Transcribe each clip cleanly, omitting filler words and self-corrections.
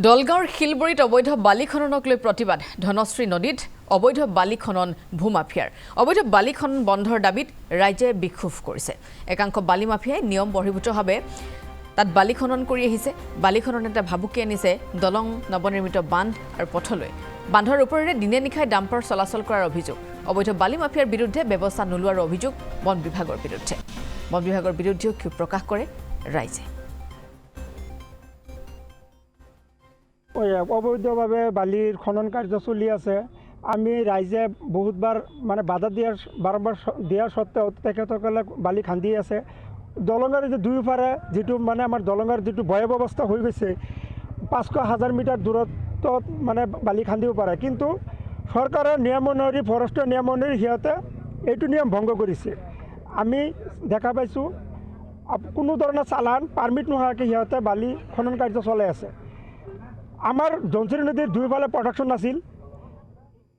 দলগাঁৱৰ শিলবৰীত অবৈধ বালি খননক লৈ প্ৰতিবাদ ধনশ্ৰী নদীত অবৈধ বালি খনন ভূমাফিয়াৰ অবৈধ বালি খনন বন্ধৰ দাবীত ৰাইজে বিক্ষোভ কৰিছে একাংশ বালি মাফিয়াই নিয়ম বহিৰ্ভূতভাৱে তাত বালি খনন কৰি আহিছে বালি খনন এটা ভাবুকি আনিছে দলং নৱনিৰ্মিত বান্ধ আৰু পথলৈ বান্ধৰ ওপৰেৰে দিনে নিশাই ডাম্পাৰ চলাচল কৰাৰ অভিযোগ অবৈধ বালি মাফিয়াৰ বিৰুদ্ধে ব্যৱস্থা নোলোৱাৰ অভিযোগ বন বিভাগৰ বিৰুদ্ধেও ক্ষোভ প্ৰকাশ কৰে ৰাইজে অবৈধভাৱে বালিৰ খনন কাৰ্য চলি আছে আমি ৰাইজে বহুতবাৰ মানে বাধা বাৰম্বাৰ দিয়াৰ স্বত্তেও তেখেতসকলে বালি খান্দি আছে দলঙৰ যে দুয়োফাৰে যিটো মানে আমাৰ দলঙৰ যিটো ভয়াৱহ অৱস্থা হৈ গৈছে 500,000 মিটাৰ দূৰত্বত মানে বালি খান্দিব পাৰে কিন্তু চৰকাৰৰ নিয়ম অনুসৰি ফৰেষ্টৰ নিয়ম অনুসৰি সিহঁতে এইটো নিয়ম ভংগ কৰিছে আমি দেখা পাইছোঁ কোনো ধৰণৰ চালান পাৰ্মিট নোহোৱাকৈ সিহঁতে বালি খনন কাৰ্য চলাই আছে আমাৰ ধনশ্ৰী নদীৰ দুয়োফালে প্ৰটেকশ্যন নাছিল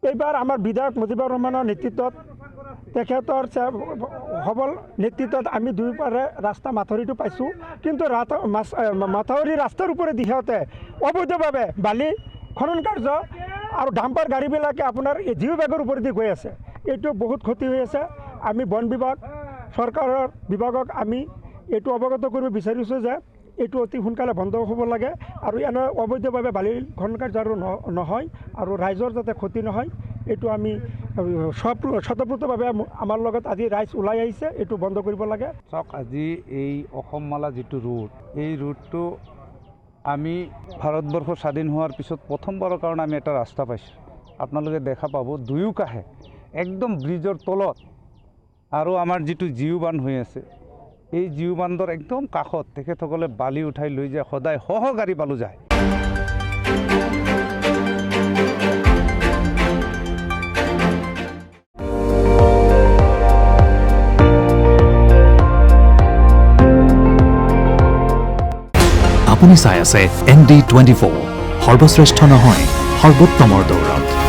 এইবাৰ আমাৰ বিধায়ক মুজিবুৰ ৰহমানৰ নেতৃত্বত তেখেতৰ সবল নেতৃত্বত আমি দুয়োফালে ৰাস্তা মাথৰিটো পাইছোঁ কিন্তু মাথৰি ৰাস্তাৰ ওপৰেদি সিহঁতে অবৈধভাৱে বালি খনন কাৰ্য আৰু ডাম্পাৰ গাড়ীবিলাকে আপোনাৰ জিঅ' বেগৰ ওপৰেদি গৈ আছে এইটো বহুত ক্ষতি হৈ আছে আমি বন বিভাগ চৰকাৰৰ বিভাগক আমি এইটো অৱগত কৰিব বিচাৰিছোঁ যে এইটো অতি সোনকালে বন্ধ হ'ব লাগে আৰু এনে অবৈধভাৱে বালি খনন কাৰ্য আৰু নহয় আৰু ৰাইজৰ যাতে ক্ষতি নহয় এইটো আমি স্বতঃস্ফূৰ্তভাৱে আমাৰ লগত আজি ৰাইজ ওলাই আহিছে এইটো বন্ধ কৰিব লাগে চাওক আজি এই অসম মালা যিটো ৰুট এই ৰুটটো আমি ভাৰতবৰ্ষ স্বাধীন হোৱাৰ পিছত প্ৰথমবাৰৰ কাৰণে আমি এটা ৰাস্তা পাইছোঁ আপোনালোকে দেখা পাব দুয়োকাষে একদম ব্ৰিজৰ তলত আৰু আমাৰ যিটো জিঅ' বান্ধ হৈ আছে এই জিঅ' বান্ধৰ একদম কাষত তেখেতসকলে বালি উঠাই লৈ যায় সদায় গাড়ী বালু যায় আপুনি চাই আছে ND24 সৰ্বশ্ৰেষ্ঠ নহয় সৰ্বোত্তমৰ দৌৰত